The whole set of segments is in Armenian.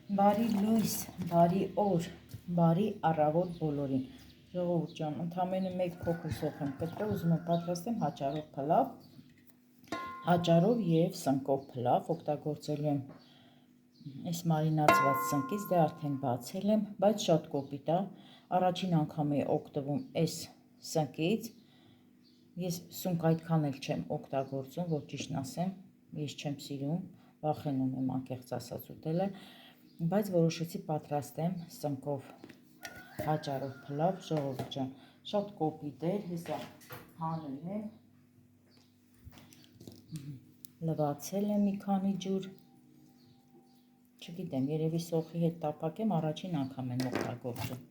Բարի լույս, բարի օր, բարի առավոտ բոլորին։ Ժողովուրդ ջան, ընդամենը մեկ փոքր սոխ եմ կտրել, ուզում եմ պատրաստեմ հաճարով փլավ, հաճարով եւ սնկով փլավ, օգտագործելու եմ այս մարինացված սնկից, դե արդեն բացել եմ, բայց շատ կոպիտ է, առաջին անգամ եմ օգտվում այս սնկից, ես սունկ այդքան էլ չեմ օգտագործում, որ ճիշտն ասեմ, ես չեմ սիրում, վախենում եմ անկեղծ ասած ուտելը, բայց որոշեցի պատրաստեմ սնկով հաճարով փլավ, ժողովուրդ ջան, շատ կոպիտ էր, հեսա հանել եմ, լվացել եմ մի քանի ջուր, չգիտեմ, երևի սոխի հետ տապակեմ, առաջին անգամ եմ օգտագործում,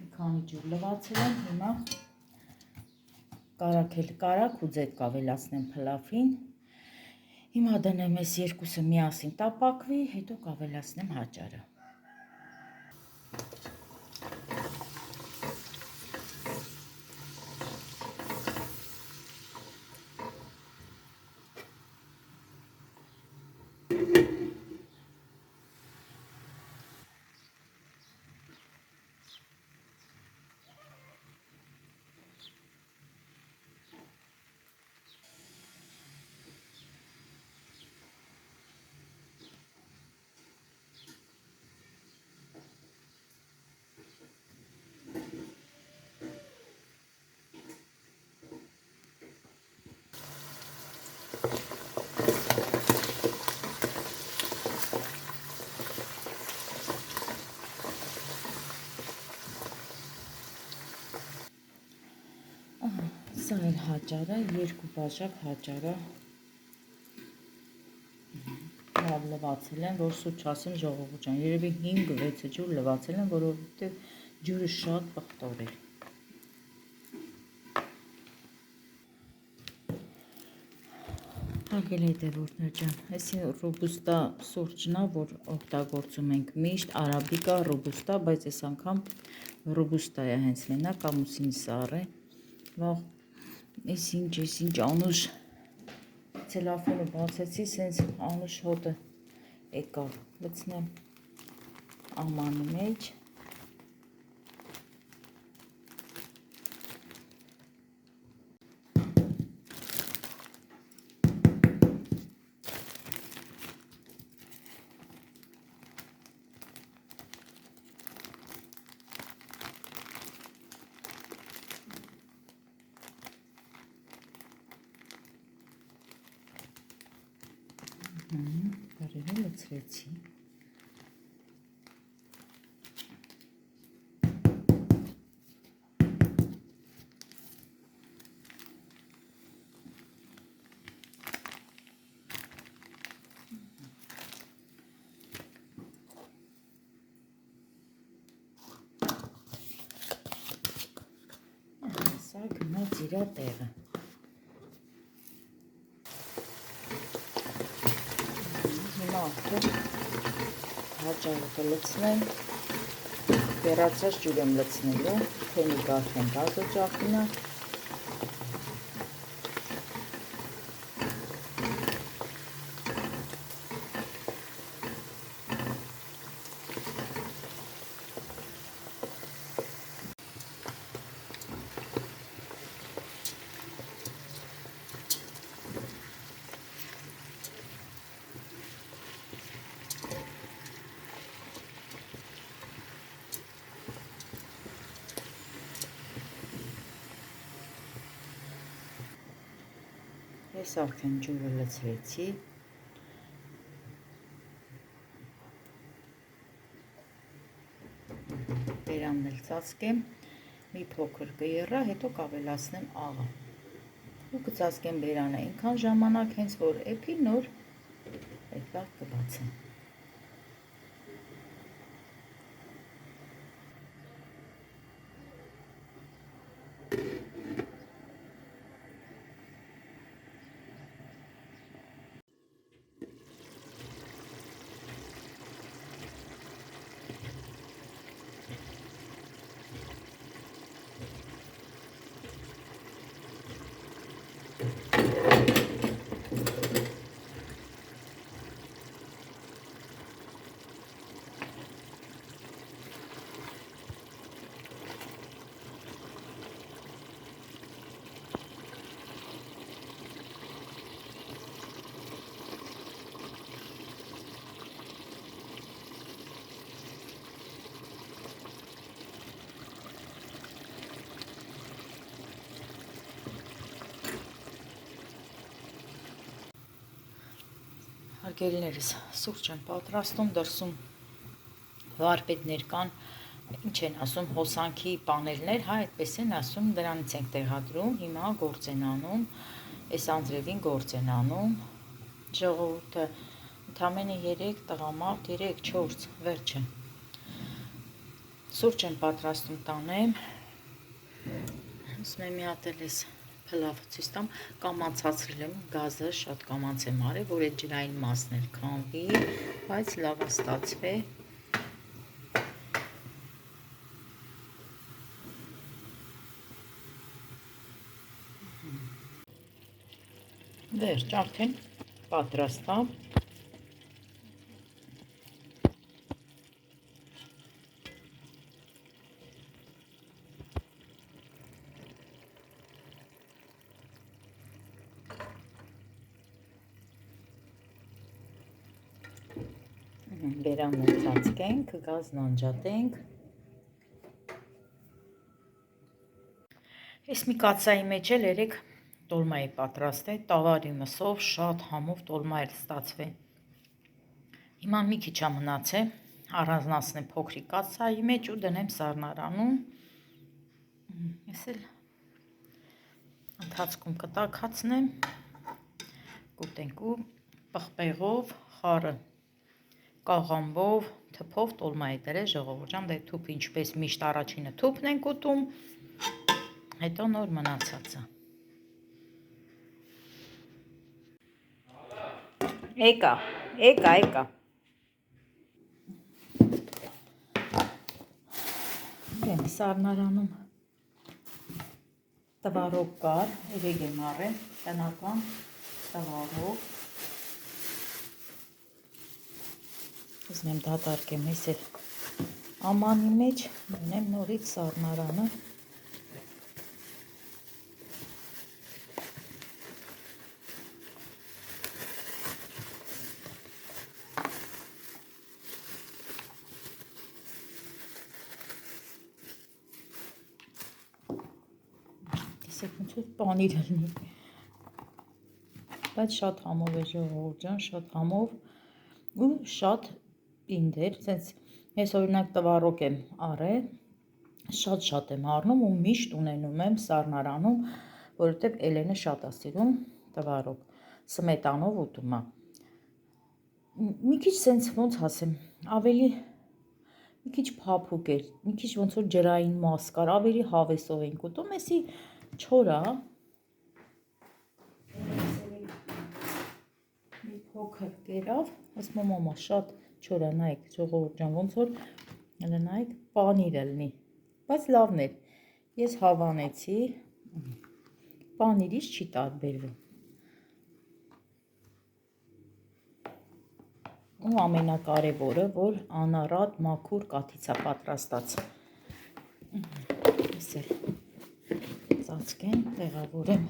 մի քանի ջուր լվացել եմ, հիմա կարակ ու ձետ կավելացնեմ փլավին, հիմա դնեմ այս երկուսը միասին տապակվի, հետո կավելացնեմ հաճարը։ Սա էլ հաճարը, երկու բաժակ հաճարը լավ լվացել եմ, որ սուտ չասեմ ժողովուրդ ջան, երևի 5-6 ջուր լվացել եմ, որովհետև ջուրը շատ պղտոր էր։ Հարգելի հետևորդներ ջան, այսի ռոբուստա սուրճն է, որ օգտագործում ենք միշտ, արաբիկա, ռոբուստա, բայց այս անգամ ռոբուստա է հենց մենակ, ամուսինի սառ է, վաղ Այս ինչ անուշ ցելոֆանը բացեցի, սենց անուշ հոտը եկավ, լցնեմ ամանի մեջ, բարևի լցրեցի, սա գնաց իրա տեղը, հիմա արդեն հաճարը կլցնեմ, կեռացած ջուր եմ լցնելու, թենի արդեն գազօջախին է, Ես արդեն ջուրը լցրեցի, բերանն էլ ծածկեմ, մի փոքր կեռա, հետո կավելացնեմ աղը, ու կծածկեմ բերանը, ինքան ժամանակ հենց որ էփի նոր այդտեղ կբացեմ։ Հարգելիներս, սուրճ եմ պատրաստում, դրսում վարպետներ կան, ինչ են ասում, հոսանքի պանելներ, հա, այդպես են ասում, դրանից ենք տեղադրում, հիմա գործ են անում, այս անձրևին գործ են անում, ժողովուրդը ընդամենը 3 տղամարդ, 3-4, վերջը, սուրճ եմ պատրաստում տանեմ, ասում եմ մի հատ էլ ես փլավ ցույց տամ, կամացացրել եմ գազը, շատ կամաց եմ արել, որ այդ ջրային մասն էլ քամվի, բայց լավ է ստացվել։ Վերջ, արդեն պատրաստ է։ Բերանը ծածկենք, գազն անջատենք։ Ես մի կաթսայի մեջ էլ 3 տոլմայի պատրաստ է, տավարի մսով, շատ համով տոլմա էլ ստացվել։ Հիմա մի քիչ է մնացել, առանձնացնեմ փոքրիկ կաթսայի մեջ ու դնեմ սառնարանում։ Ես էլ ընթացքում կտակացնեմ, կուտենք ու պղպեղով, խառը կաղամբով, թփով տոլմայի դրել ժողովուրդ ջան, դե թուփ ինչպես միշտ առաջինը թուփն ենք ուտում, հետո նոր մնացածը։ Եկա։ Դեմ սառնարանում տվարով կար, երեկ եմ առել, տնական տվարով։ Ուզում եմ դատարկեմ, ես էլ ամանի մեջ մնեմ նորից սառնարանը։ Տեսեք ոնց որ պանիր լինի, բայց շատ համով է ժողովուրդ ջան, շատ համով ու շատ պինդեր, sense ես օրինակ տվարոկ եմ առել, շատ եմ առնում ու միշտ ունենում եմ սառնարանում, որովհետև Էլենը շատ է սիրում տվարոկ, սմետանով ուտում է։ Մի քիչ sense ոնց ասեմ, ավելի մի քիչ փափուկ էր, մի քիչ ոնց որ ջրային մաս կար, ավելի հավեսով ենք ուտում, էսի չոր է։ Մի փոքր կերավ, ասում եմ մամա շատ չոր է, նայեք ժողովուրդ ջան, ոնց որ նայեք պանիր լինի, բայց լավն էր, ես հավանեցի, պանիրից չի տարբերվում։ Ու ամենակարևորը, որ անառատ մաքուր կաթից է պատրաստած։ Ես էլ ծածկեմ, տեղավորեմ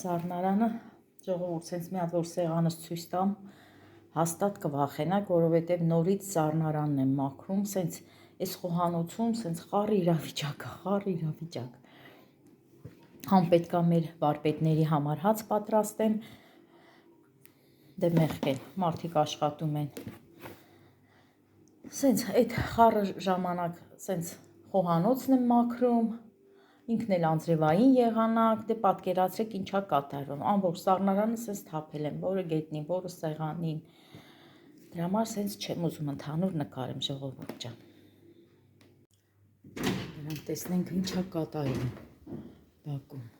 սառնարանը, ժողովուրդ, սենց մի հատ որ սեղանս ցույց տամ, հաստատ կվախենաք, որովհետև նորից սառնարանն եմ մաքրում, սենց այս խոհանոցում սենց խառը իրավիճակ։ Համ պետք է մեր վարպետների համար հաց պատրաստեմ, դե մեղք է, մարդիկ աշխատում են։ Սենց այդ խառը ժամանակ սենց խոհանոցն եմ մաքրում, ինքն էլ անձրևային եղանակ, դե պատկերացրեք ինչա կատարվում, ամբողջ սառնարանը սենց թափել եմ, որը գետնին, որը սեղանին, դրա համար սենց չեմ ուզում ընդհանուր նկարեմ ժողովուրդ ջան։ Դրանք տեսնենք ինչա կատարվում բակում։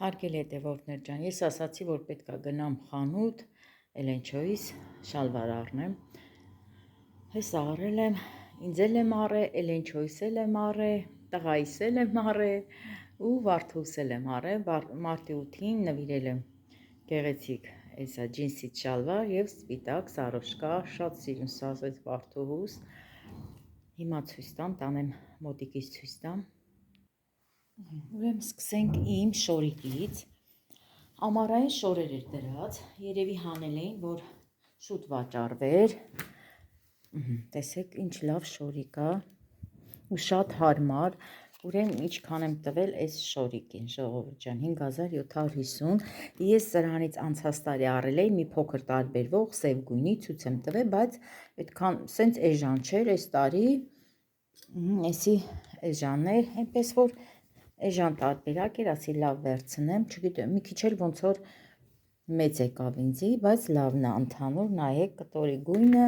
Հարգելի հետևորդներ ջան, ես ասացի, որ պետք է գնամ խանութ, Էլենչոյից շալվար առնեմ։ Ես առել եմ, ինձ էլ եմ առել, Էլենչոյից էլ եմ առել, տղայիս էլ եմ առել ու Վարդուս էլ եմ առել։ Մարտի 8-ին նվիրել եմ գեղեցիկ էսա ջինսից շալվար եւ սպիտակ սարոշկա, շատ սիրուն սազեց Վարդուհուս։ Հիմա ցույց տամ, տանեմ մոտիկից ցույց տամ։ Ուրեմն սկսենք իմ շորիկից։ Ամառային շորեր էր դրած, երևի հանել էին, որ շուտ վաճառվեր։ Տեսեք ինչ լավ շորիկ է ու շատ հարմար։ Ուրեմն ինչքան եմ տվել այս շորիկին, ժողովուրդ ջան, 5750։ Ես սրանից անցած տարի առել էի մի փոքր տարբերվող սև գույնի, ցույց եմ տվել, բայց այդքան սենց էժան չէր այս տարի։ Էսի էժաններ, այնպես որ էժան տարբերակ էր, ասի լավ վերցնեմ, չգիտեմ, մի քիչ էլ ոնց որ մեծ եկավ ինձի, բայց լավն է ընդհանուր, նայեք կտորի գույնը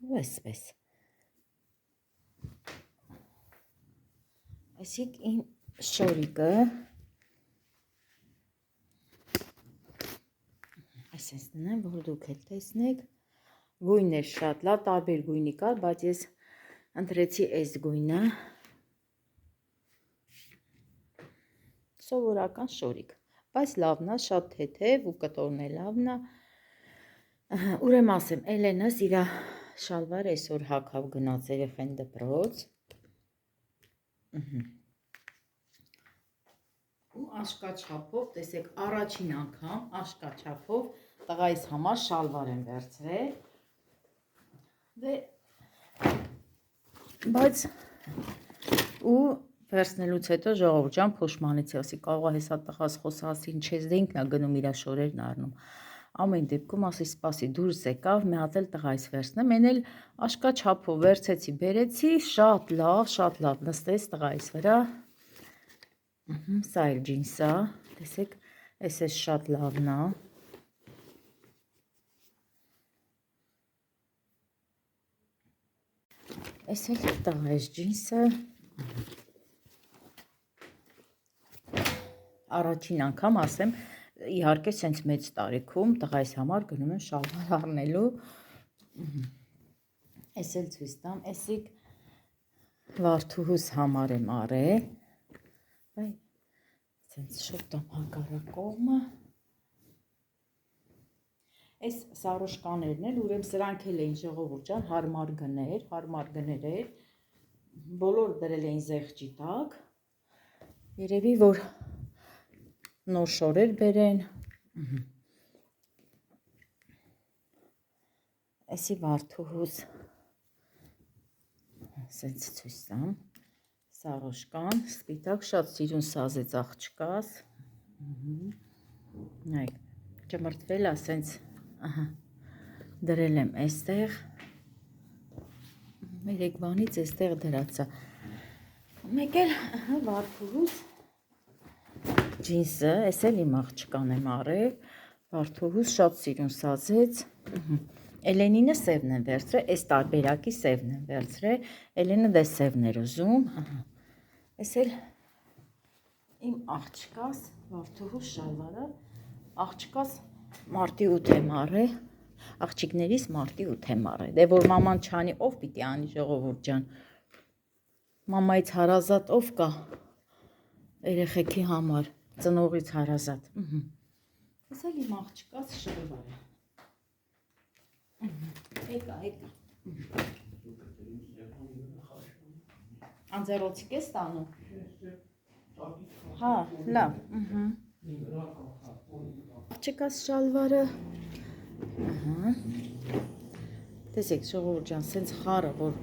ու այսպես։ Այսինք իմ շորիկը այսպես դնեմ, որ դուք էլ տեսնեք, գույնն է շատ լավ, տարբեր գույնի կար, բայց ես ընտրեցի այս գույնը, սովորական շորիկ, բայց լավն է, շատ թեթև ու կտորն է լավն է։ Ուրեմն ասեմ, Էլենս իր շալվարը այսօր հագավ գնաց երեխեն դպրոց։ Ու աշկաչափով, տեսեք, առաջին անգամ աշկաչափով տղայիս համար շալվար եմ վերցրել։ Բայց ու վերցնելուց հետո ժողովուրդ ջան փոշմանեցի, ասի կարող է հեսա տղաս խոսասին չես դե ինքն է գնում իր շորերն առնում։ Ամեն դեպքում ասի սպասի դուրս եկավ, մի հատ էլ տղայիս վերցնեմ, այն էլ աշկա չափով վերցեցի, բերեցի, շատ լավ նստեց տղայիս վրա։ Սա էլ ջինս է, տեսեք, այս շատ լավն է։ Այս էլ տղայիս ջինսը։ Առաջին անգամ ասեմ, իհարկե սենց մեծ տարիքում տղայիս համար գնում եմ շալվար առնելու։ Այս էլ ցույց տամ, էսիկ Վարդուհուս համար եմ առել, բայ սենց շոտ եմ հակառակ կողմը։ Այս սարոշկաներն էլ, ուրեմն սրանք էլ էին ժողովուրդ ջան, հարմար գներ էր, բոլոր դրել էին զեղչի տակ, երևի որ նոր շորեր բերեն։ Էսի Վարդուհուս սենց ցույց տամ, սարոշկան, սպիտակ, շատ սիրուն սազեց աղջկաս, նայեք, ճմրտվել է սենց, դրել եմ այստեղ, երեկվանից այստեղ դրածա, մեկ էլ Վարդուհուս ջինսը, այս էլ իմ աղջկան եմ առել, Վարդուհուս շատ սիրուն սազեց, Էլենինը սևն եմ վերցրել, այս տարբերակի սևն եմ վերցրել, Էլենը դե սևն էր ուզում, այս էլ իմ աղջկաս Վարդուհուս շալվարը, աղջկաս մարտի 8 եմ առել, աղջիկներիս մարտի 8 եմ առել, դե որ մաման չանի, ով պիտի անի ժողովուրդ ջան, մամայից հարազատ ով կա երեխեքի համար, ծնողից հարազատ, այս էլ իմ աղջկաս շալվարը, եկա, անձեռոցիկ ես տանում, հա, լավ, աղջկաս շալվարը, տեսեք ժողովուրդ ջան, սենց խառը, որ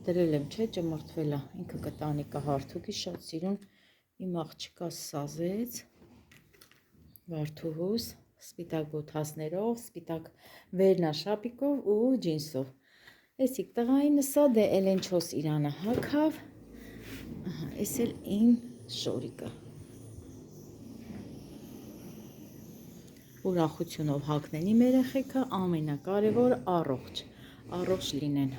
դրել եմ, չէ, ճմրտվել է, ինքը կտանի կա հարթուկի, շատ սիրուն իմ աղջկաս սազեց, Վարդուհուս, սպիտակ բոթասներով, սպիտակ վերնաշապիկով ու ջինսով, էսիկ տղային սա դե Էլենչոս իրանը հագավ, այս էլ իմ շորիկը, ուրախությունով հագնեն իմ երեխեքը, ամենակարևորը առողջ լինեն։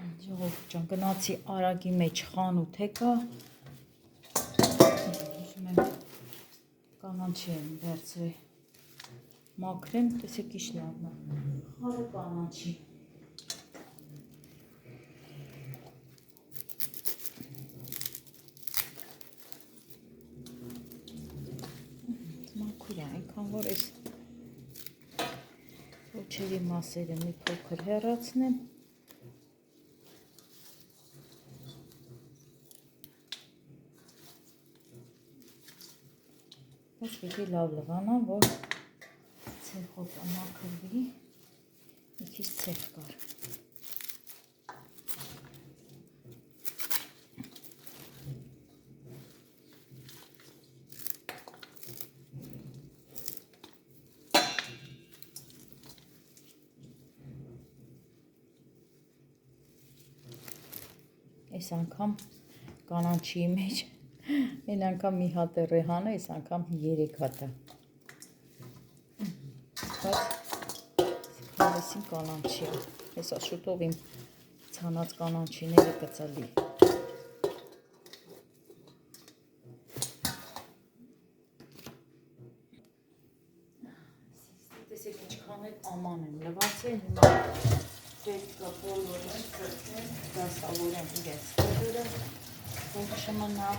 Ժողովուրդ ջան, գնացի արագի մեջ խանութ եկա։ Ուզում եմ կանաչի եմ վերցրել։ Մաքրեմ, տեսեք ինչ լավն է։ Խարը կանաչի։ Մաքուր է, այնքան որ էս ոչերի մասերը մի փոքր հեռացնեմ։ Բայց պիտի լավ լվանա, որ ցեխով մաքրվի, մի քիչ ցեխ կար։ Այս անգամ կանաչի մեջ Այն անգամ մի հատ է ռեհանը, այս անգամ 3 հատ է։ Բայց հավեսին կանանչի է։ Հեսա շուտով իմ ցանած կանանչիները կծալի։ Տեսեք ինչքան էլ աման եմ լվացել, հիմա պետք է բոլորը ծրծել, դասավորեմ իրենց տեղերը, որ չմնա։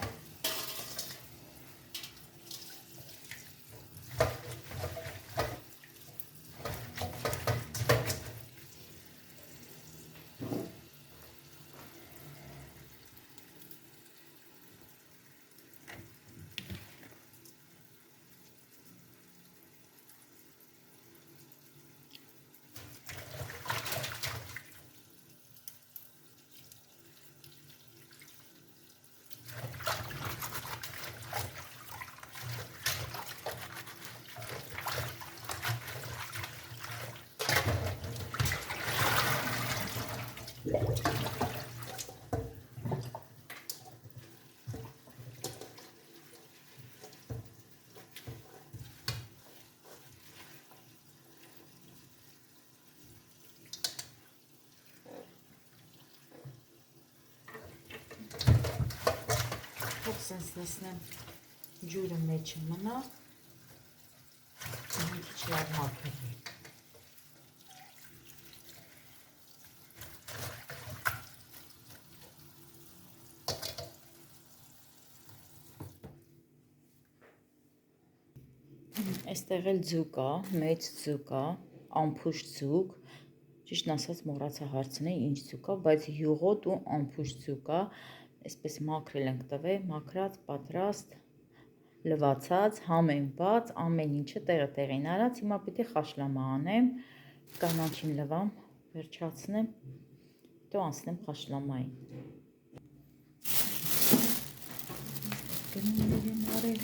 Սենց լսնեմ ջուրը մեջը մնա, մի քիչ լավ մաքրվի։ Այստեղ էլ ձուկ է, մեծ ձուկ է, անփուշ ձուկ, ճիշտն ասած մոռացա հարցնել ինչ ձուկ է, բայց յուղոտ ու անփուշ ձուկ է, այսպես մաքրել ենք տվել, մաքրած, պատրաստ, լվացած, համեմված, ամեն ինչը տեղը տեղին արած, հիմա պիտի խաշլամա անեմ, կանաչին լվամ, վերջացնեմ, հետո անցնեմ խաշլամային։ Գնումներ են արել,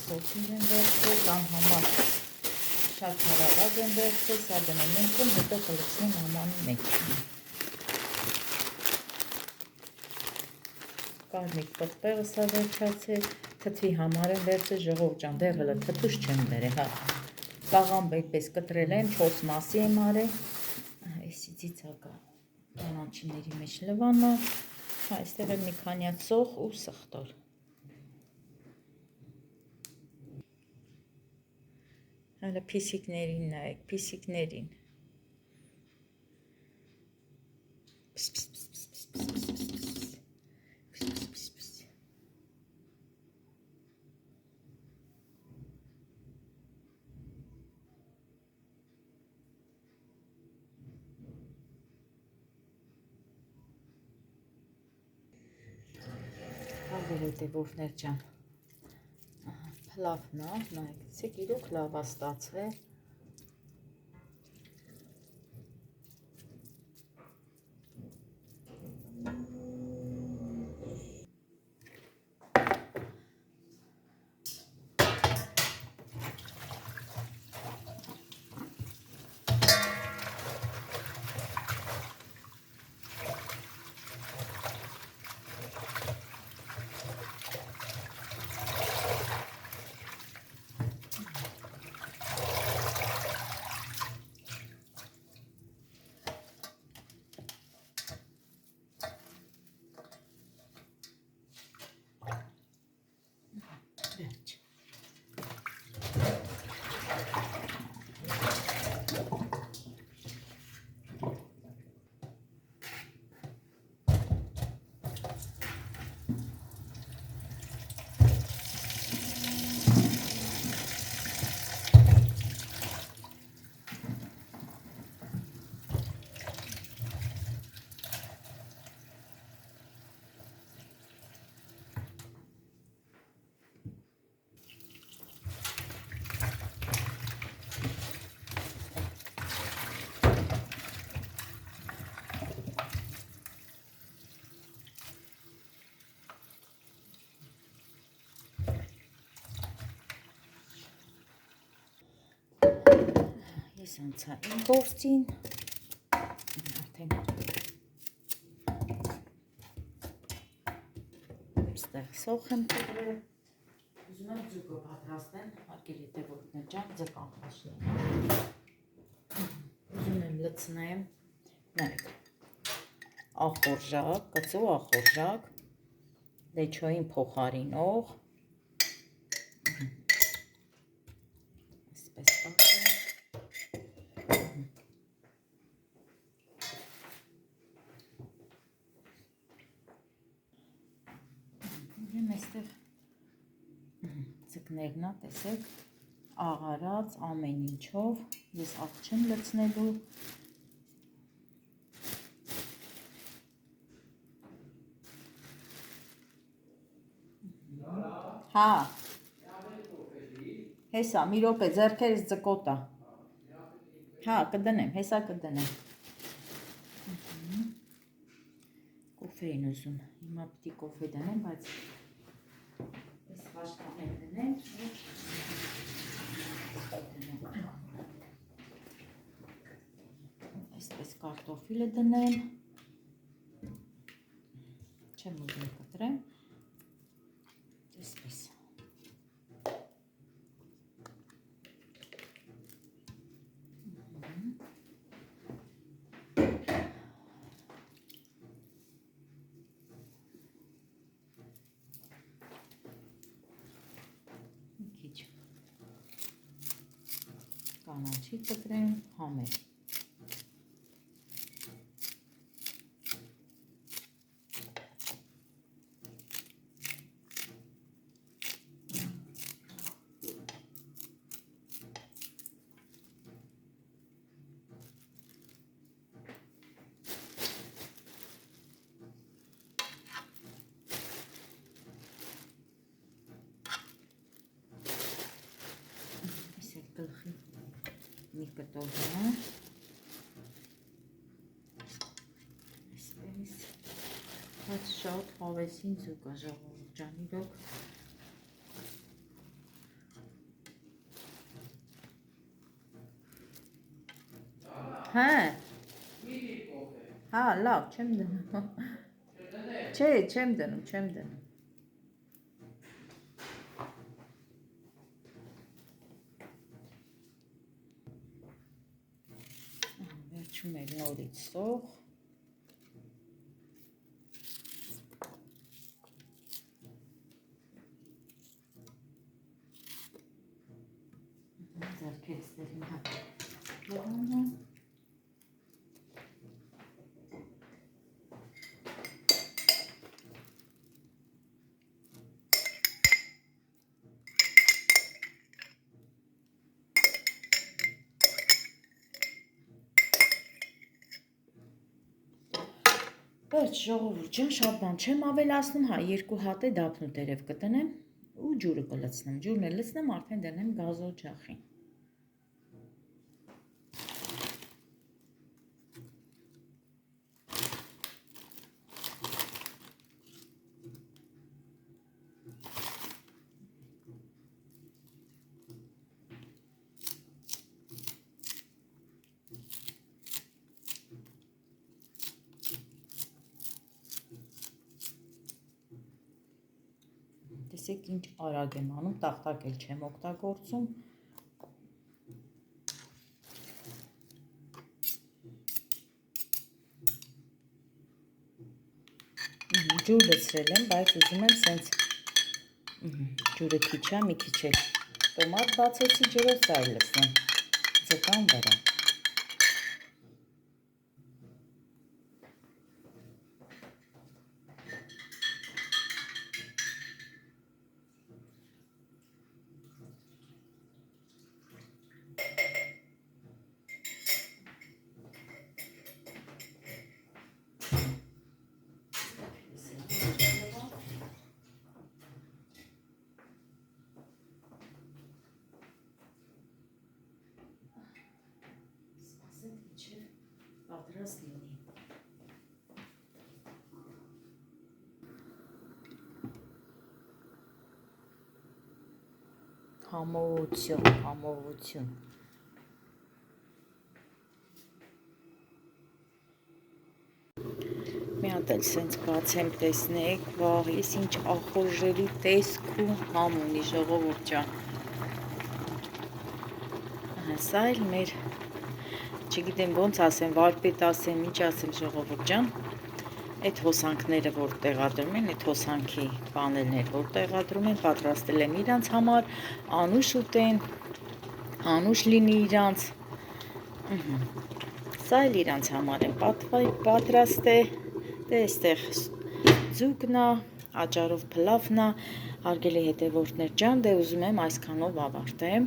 սոտեր են վերցրել, կամ համար շատ հարավակ են վերցրել, սա դնեմ ենքում, հետո կլցնեմ ամանի մեջ։ Կարմիկ պղպեղը սա վերջացել, թթվի համար եմ վերցրել, ժողովուրդ ջան, դեռ հələ թթուշ չեմ բերել, հա։ Կաղամբ այդպես կտրել եմ, 4 մասի եմ արել, այսի ծիծակա կանաչիների մեջ լվանա, հա, այստեղ էլ մի քանի հատ սոխ ու սխտոր։ Հələ փիսիկներին նայեք, փիսիկներին։ Հետևորդներ ջան, փլավն է, նայեցեք, իրոք լավ է ստացվել։ Ես անցա իմ գործին, արդեն ստեղ սոխ եմ տվել, ուզում եմ ձուկը պատրաստեմ, հարկելի թե որտնը ջան, ձկան խաշլեմ, ուզում եմ լցնեմ, նայեք, ախորժակ, կծու ախորժակ, լեչոյին փոխարինող, այսպես կախեմ, եմ այստեղ ձկներնա, տեսեք, աղարած ամեն ինչով, ես աղ չեմ լցնելու, հա, հեսա, մի րոպե, ձեռքերս ձկոտա, հա, կդնեմ, հեսա կդնեմ, կոֆե են ուզում, հիմա պիտի կոֆե դնեմ, բայց ես վաշտան եմ դնեմ, այսպես կարտոֆիլը դնեմ, չեմ ուզում կտրեմ, այսպես, կանաչի կտրեմ, համեր, գլխի մի կտորնա, այսպես, բայց շատ հավեսին ձուկա ժողովուրդ ջան, իրոք, հա, հա, լավ, չեմ դնում, չէ, չեմ դնում, վերջում էր նորից սոխ, ձեռքերս դեր մի հատ լողանը, Բայց ժողովուրդ ջան, շատ բան չեմ ավելացնում, հա, 2 հատ է դափնու տերև կտնեմ ու ջուրը կլցնեմ, ջուրն էլ լցնեմ, արդեն դնեմ գազօջախին։ Տեսեք ինչ արագ եմ անում, տախտակ էլ չեմ օգտագործում։ Ջուր լցրել եմ, բայց ուզում եմ սենց ջուրը քիչ է, մի քիչ էլ տոմատ բացեցի ջրով, սա էլ լցնեմ ձկան վրա։ Պատրաստ լինի։ Համովություն։ մի հատ էլ սենց բացեմ տեսնեք, վաղ, ես ինչ ախորժելի տեսք ու համ ունի ժողովուրդ ջան։ Սա էլ մեր, չգիտեմ ոնց ասեմ, վարպետ ասեմ, ինչ ասեմ ժողովուրդ ջան, այդ հոսանքները, որ տեղադրում են, այդ հոսանքի պանելներ, որ տեղադրում են, պատրաստել եմ իրանց համար, անուշ ուտեն, անուշ լինի իրանց, սա էլ իրանց համար եմ պատրաստ է, դե այստեղ ձուկնա, աճարով փլավնա, հարգելի հետևորդներ ջան, դե ուզում եմ այսքանով ավարտեմ։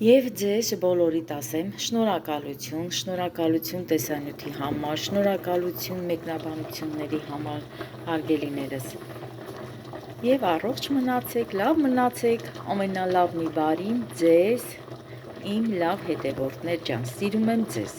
Եվ ձեզ բոլորիդ ասեմ շնորհակալություն տեսանյութի համար, շնորհակալություն մեկնաբանությունների համար, հարգելիներս։ Եվ առողջ մնացեք, լավ մնացեք, ամենալավ մի բարին ձեզ, իմ լավ հետևորդներ ջան, սիրում եմ ձեզ։